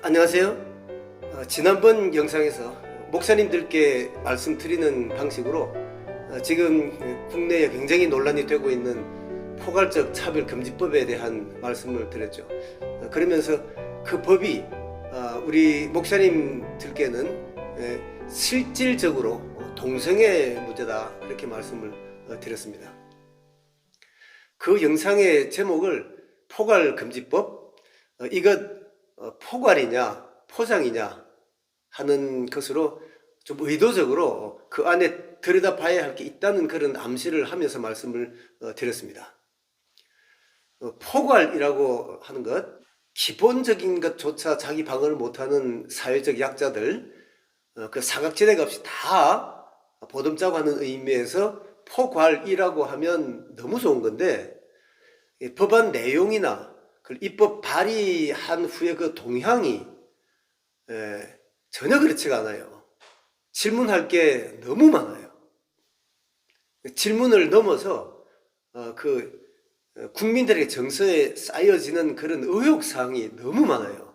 안녕하세요. 지난번 영상에서 목사님들께 말씀드리는 방식으로 지금 국내에 굉장히 논란이 되고 있는 포괄적 차별금지법에 대한 말씀을 드렸죠. 그러면서 그 법이 우리 목사님들께는 실질적으로 동성애 문제다, 그렇게 말씀을 드렸습니다. 그 영상의 제목을 포괄금지법, 이것 포괄이냐 포장이냐 하는 것으로 좀 의도적으로 그 안에 들여다봐야 할 게 있다는 그런 암시를 하면서 말씀을 드렸습니다. 포괄이라고 하는 것, 기본적인 것조차 자기 방어를 못하는 사회적 약자들, 그 사각지대가 없이 다 보듬자고 하는 의미에서 포괄이라고 하면 너무 좋은 건데, 법안 내용이나 입법 발의한 후에 그 동향이 전혀 그렇지가 않아요. 질문할 게 너무 많아요. 질문을 넘어서 그 국민들에게 정서에 쌓여지는 그런 의혹사항이 너무 많아요.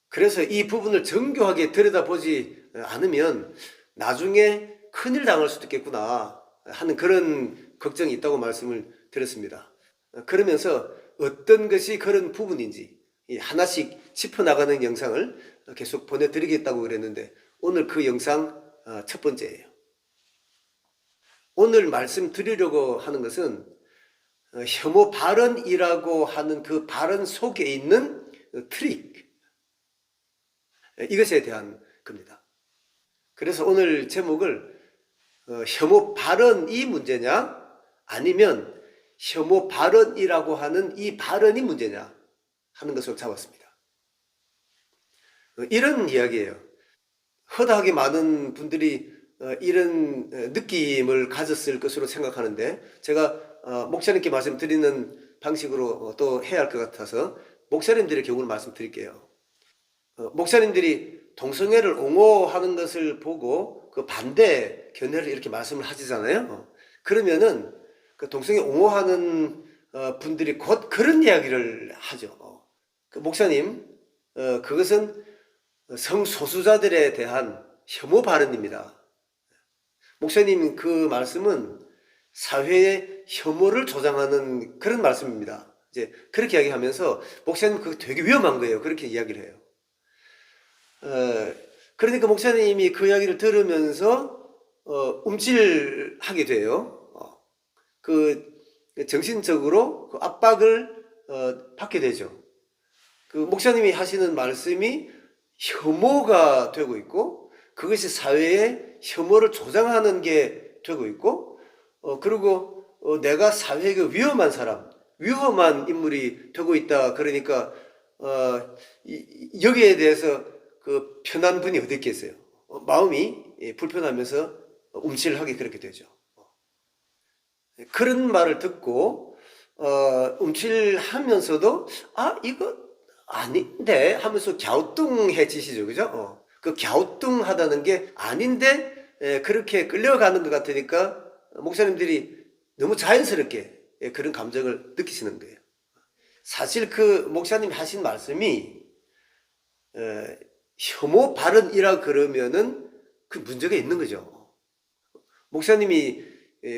그래서 이 부분을 정교하게 들여다보지 않으면 나중에 큰일 당할 수도 있겠구나 하는 그런 걱정이 있다고 말씀을 드렸습니다. 그러면서 어떤 것이 그런 부분인지 하나씩 짚어나가는 영상을 계속 보내드리겠다고 그랬는데, 오늘 그 영상 첫 번째예요. 오늘 말씀드리려고 하는 것은 혐오 발언이라고 하는 그 발언 속에 있는 트릭, 이것에 대한 겁니다. 그래서 오늘 제목을 혐오 발언이 문제냐, 아니면 혐오 발언이라고 하는 이 발언이 문제냐 하는 것으로 잡았습니다. 이런 이야기예요. 허다하게 많은 분들이 이런 느낌을 가졌을 것으로 생각하는데, 제가 목사님께 말씀드리는 방식으로 또 해야 할 것 같아서 목사님들의 경우를 말씀드릴게요. 목사님들이 동성애를 옹호하는 것을 보고 그 반대 견해를 이렇게 말씀을 하시잖아요. 그러면은 그 동성애 옹호하는 분들이 곧 그런 이야기를 하죠. 그 목사님, 그것은 성소수자들에 대한 혐오 발언입니다. 목사님 그 말씀은 사회의 혐오를 조장하는 그런 말씀입니다. 이제 그렇게 이야기하면서 목사님 그거 되게 위험한 거예요. 그렇게 이야기를 해요. 그러니까 목사님이 그 이야기를 들으면서 움찔하게 돼요. 그 정신적으로 그 압박을 받게 되죠. 그 목사님이 하시는 말씀이 혐오가 되고 있고, 그것이 사회에 혐오를 조장하는 게 되고 있고, 그리고 내가 사회에 위험한 사람, 위험한 인물이 되고 있다. 그러니까 여기에 대해서 그 편한 분이 어디 있겠어요. 마음이 불편하면서 움찔하게 그렇게 되죠. 그런 말을 듣고 움찔하면서도 이거 아닌데 하면서 갸우뚱해지시죠, 그죠? 그 갸우뚱하다는 게 아닌데 그렇게 끌려가는 것 같으니까 목사님들이 너무 자연스럽게 그런 감정을 느끼시는 거예요. 사실 그 목사님이 하신 말씀이 혐오 발언이라 그러면은 그 문제가 있는 거죠. 목사님이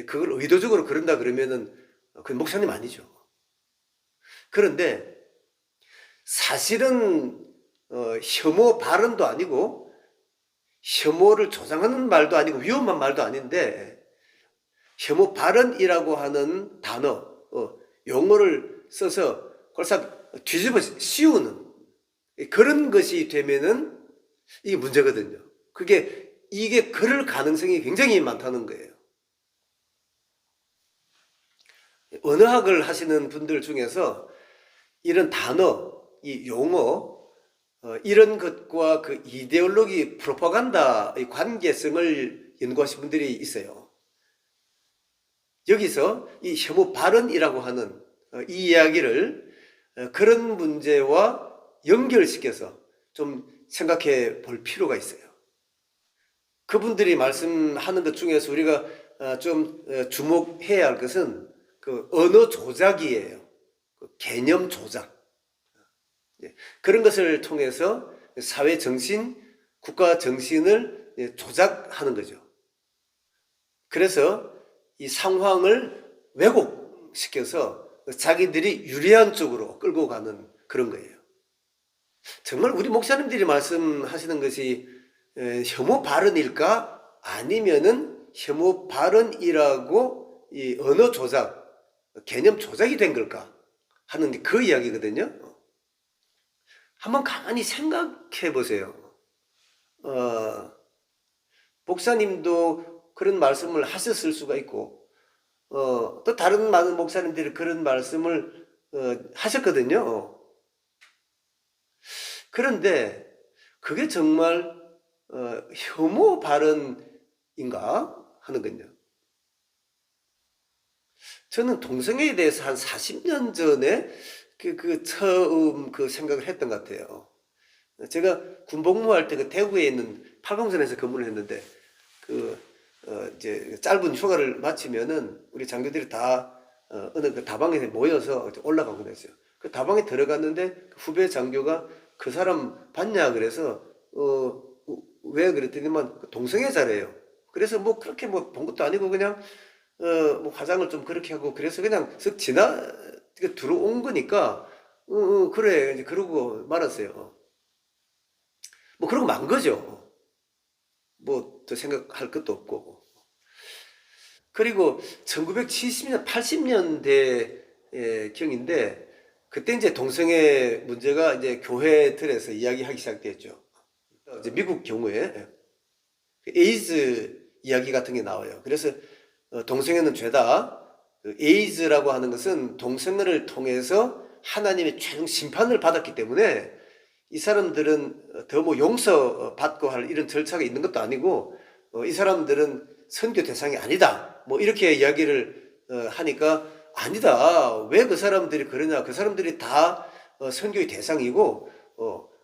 그걸 의도적으로 그런다 그러면은 그 목사님 아니죠. 그런데 사실은 혐오 발언도 아니고 혐오를 조장하는 말도 아니고 위험한 말도 아닌데, 혐오 발언이라고 하는 단어, 용어를 써서 꼴싹 뒤집어 씌우는 그런 것이 되면은 이게 문제거든요. 이게 그럴 가능성이 굉장히 많다는 거예요. 언어학을 하시는 분들 중에서 이런 단어, 이 용어, 이런 것과 그 이데올로기, 프로파간다의 관계성을 연구하신 분들이 있어요. 여기서 이 혐오 발언이라고 하는 이 이야기를 그런 문제와 연결시켜서 좀 생각해 볼 필요가 있어요. 그분들이 말씀하는 것 중에서 우리가 좀 주목해야 할 것은 그 언어 조작이에요. 그 개념 조작. 예, 그런 것을 통해서 사회 정신, 국가 정신을 조작하는 거죠. 그래서 이 상황을 왜곡시켜서 자기들이 유리한 쪽으로 끌고 가는 그런 거예요. 정말 우리 목사님들이 말씀하시는 것이 혐오 발언일까? 아니면은 혐오 발언이라고 이 언어 조작, 개념 조작이 된 걸까? 하는 그 이야기거든요. 한번 가만히 생각해 보세요. 목사님도 그런 말씀을 하셨을 수가 있고, 또 다른 많은 목사님들이 그런 말씀을 하셨거든요. 그런데 그게 정말 혐오 발언인가 하는 건요. 저는 동성애에 대해서 한 40년 전에 처음 그 생각을 했던 것 같아요. 제가 군복무할 때 그 대구에 있는 팔공선에서 근무를 했는데 이제 짧은 휴가를 마치면은 우리 장교들이 다 어느 그 다방에 모여서 올라가고 그랬어요. 그 다방에 들어갔는데 그 후배 장교가 그 사람 봤냐 그래서 왜 그랬더니만 동성애자래요. 그래서 뭐 그렇게 뭐 본 것도 아니고 그냥 뭐 화장을 좀 그렇게 하고 그래서 그냥 쓱 들어온 거니까 그래 이제 그러고 말았어요. 뭐 그러고 만 거죠. 뭐 더 생각할 것도 없고. 그리고 1970년, 80년대 경인데 그때 이제 동성애 문제가 이제 교회들에서 이야기하기 시작됐죠. 이제 미국 경우에 에이즈 이야기 같은 게 나와요. 그래서 동성애는 죄다. 그 에이즈라고 하는 것은 동성애를 통해서 하나님의 최종 심판을 받았기 때문에 이 사람들은 더 뭐 용서받고 할 이런 절차가 있는 것도 아니고 이 사람들은 선교 대상이 아니다. 뭐 이렇게 이야기를 하니까 아니다. 왜 그 사람들이 그러냐? 그 사람들이 다 선교의 대상이고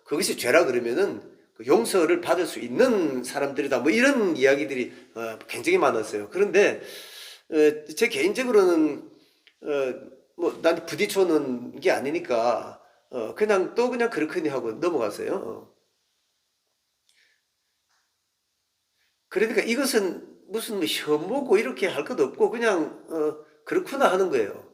그것이 죄라 그러면은 그 용서를 받을 수 있는 사람들이다. 뭐 이런 이야기들이 굉장히 많았어요. 그런데 제 개인적으로는 뭐 난 부딪혀는 게 아니니까 그냥 또 그냥 그렇거니 하고 넘어갔어요. 그러니까 이것은 무슨 뭐 혐오고 이렇게 할 것도 없고 그냥 그렇구나 하는 거예요.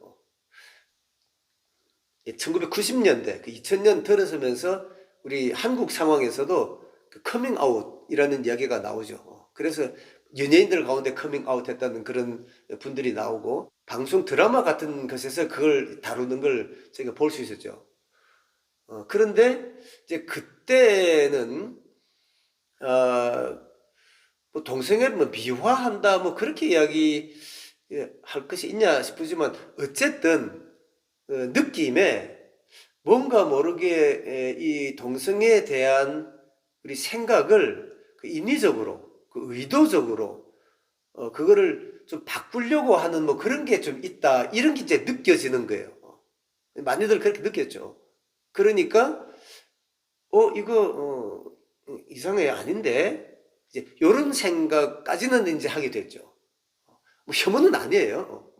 1990년대, 그 2000년 들어서면서 우리 한국 상황에서도 그 커밍 아웃이라는 이야기가 나오죠. 그래서 연예인들 가운데 커밍 아웃 했다는 그런 분들이 나오고 방송 드라마 같은 것에서 그걸 다루는 걸 저희가 볼 수 있었죠. 그런데 이제 그때는 뭐 동성애를 뭐 미화한다 뭐 그렇게 이야기할 것이 있냐 싶지만 어쨌든 느낌에 뭔가 모르게 이 동성애에 대한 우리 생각을 그 인위적으로 그 의도적으로 그거를 좀 바꾸려고 하는 뭐 그런 게 좀 있다 이런 게 이제 느껴지는 거예요. 많이들 그렇게 느꼈죠. 그러니까 이거 이상해 아닌데 이제 요런 생각까지는 이제 하게 됐죠. 뭐 혐오는 아니에요.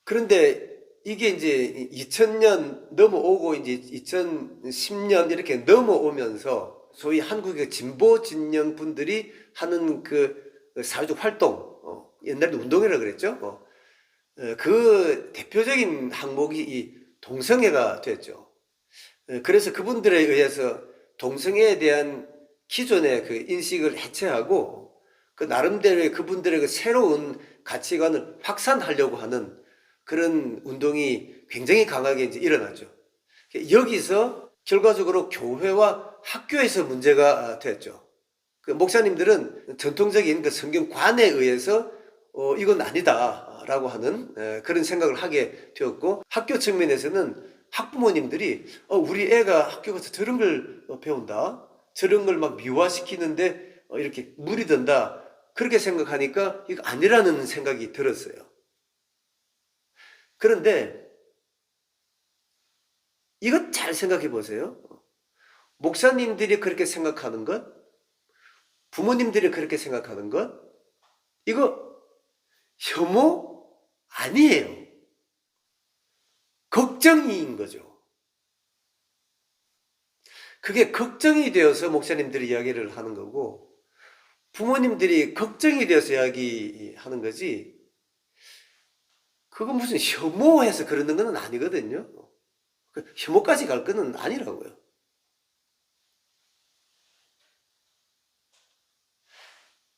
그런데 이게 이제 2000년 넘어오고 이제 2010년 이렇게 넘어오면서 소위 한국의 진보 진영 분들이 하는 그 사회적 활동, 옛날에 운동이라고 그랬죠. 그 대표적인 항목이 이 동성애가 됐죠. 그래서 그분들에 의해서 동성애에 대한 기존의 그 인식을 해체하고 그 나름대로의 그분들의 그 새로운 가치관을 확산하려고 하는 그런 운동이 굉장히 강하게 이제 일어났죠. 여기서 결과적으로 교회와 학교에서 문제가 됐죠. 그 목사님들은 전통적인 그 성경관에 의해서 이건 아니다라고 하는 그런 생각을 하게 되었고 학교 측면에서는 학부모님들이 우리 애가 학교 가서 저런 걸 배운다. 저런 걸 막 미화시키는데 이렇게 물이 든다. 그렇게 생각하니까 이거 아니라는 생각이 들었어요. 그런데 이것 잘 생각해 보세요. 목사님들이 그렇게 생각하는 것, 부모님들이 그렇게 생각하는 것, 이거 혐오 아니에요. 걱정인 거죠. 그게 걱정이 되어서 목사님들이 이야기를 하는 거고 부모님들이 걱정이 되어서 이야기하는 거지 그건 무슨 혐오해서 그러는 건 아니거든요. 혐오까지 갈 거는 아니라고요.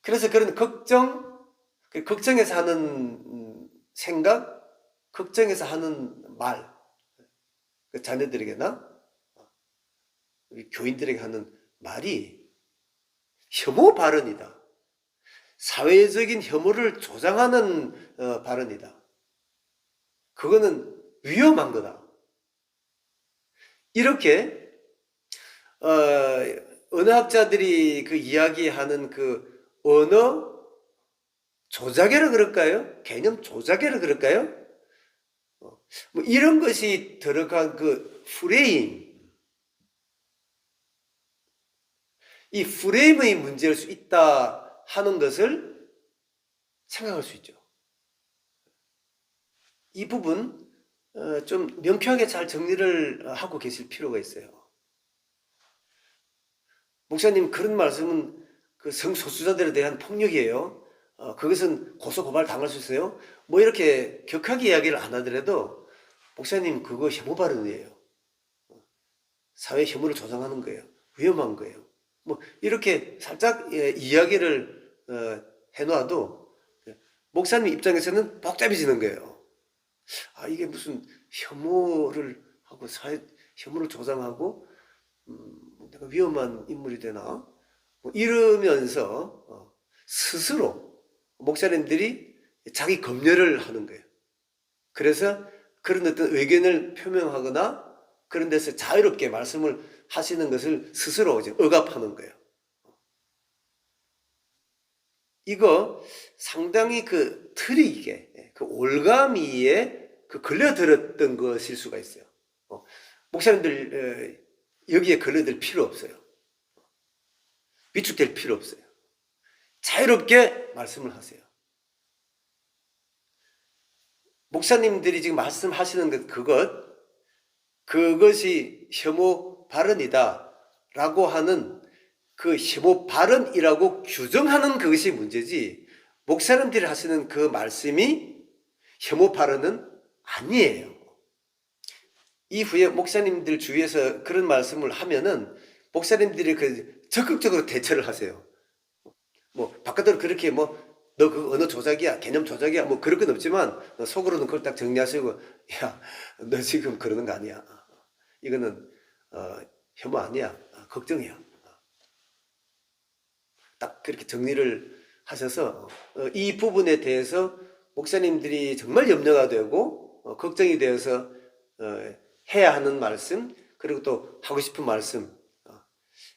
그래서 그런 걱정해서 하는 생각, 걱정해서 하는 말, 자녀들에게나 우리 교인들에게 하는 말이 혐오 발언이다. 사회적인 혐오를 조장하는 발언이다. 그거는 위험한 거다. 이렇게 언어학자들이 그 이야기하는 그 언어 조작이라 그럴까요? 개념 조작이라 그럴까요? 뭐 이런 것이 들어간 그 프레임, 이 프레임의 문제일 수 있다 하는 것을 생각할 수 있죠. 이 부분 좀 명쾌하게 잘 정리를 하고 계실 필요가 있어요. 목사님 그런 말씀은 그 성소수자들에 대한 폭력이에요. 그것은 고소 고발 당할 수 있어요. 뭐 이렇게 격하게 이야기를 안 하더라도 목사님 그거 혐오 발언이에요. 사회 혐오를 조장하는 거예요. 위험한 거예요. 뭐 이렇게 살짝 이야기를 해놔도 목사님 입장에서는 복잡해지는 거예요. 아 이게 무슨 혐오를 하고 사회 혐오를 조장하고 내가 위험한 인물이 되나? 뭐 이러면서 스스로 목사님들이 자기 검열을 하는 거예요. 그래서 그런 어떤 의견을 표명하거나 그런 데서 자유롭게 말씀을 하시는 것을 스스로 이제 억압하는 거예요. 이거 상당히 그 트릭에, 그 올가미에 그 걸려들었던 것일 수가 있어요. 목사님들 여기에 걸려들 필요 없어요. 위축될 필요 없어요. 자유롭게 말씀을 하세요. 목사님들이 지금 말씀하시는 그것이 혐오 발언이다 라고 하는 그 혐오 발언이라고 규정하는 그것이 문제지 목사님들이 하시는 그 말씀이 혐오 발언은 아니에요. 이후에 목사님들 주위에서 그런 말씀을 하면은 목사님들이 그 적극적으로 대처를 하세요. 뭐 바깥으로 그렇게 뭐 너 그 언어 조작이야, 개념 조작이야, 뭐 그럴 건 없지만 속으로는 그걸 딱 정리하시고 야, 너 지금 그러는 거 아니야. 이거는 혐오 아니야, 걱정이야. 딱 그렇게 정리를 하셔서 이 부분에 대해서 목사님들이 정말 염려가 되고 걱정이 되어서 해야 하는 말씀 그리고 또 하고 싶은 말씀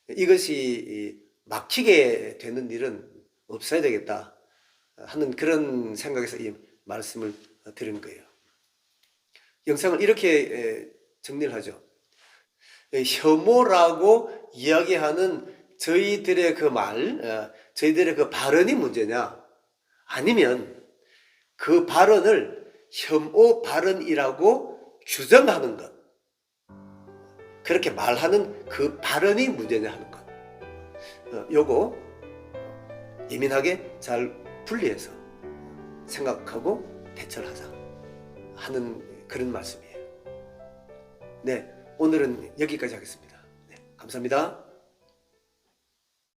이것이 막히게 되는 일은 없어야 되겠다 하는 그런 생각에서 이 말씀을 드린 거예요. 영상을 이렇게 정리를 하죠. 혐오라고 이야기하는 저희들의 그 말, 저희들의 그 발언이 문제냐 아니면 그 발언을 혐오 발언이라고 규정하는 것 그렇게 말하는 그 발언이 문제냐 하는 것 요거 예민하게 잘 분리해서 생각하고 대처를 하자 하는 그런 말씀이에요. 네, 오늘은 여기까지 하겠습니다. 네, 감사합니다.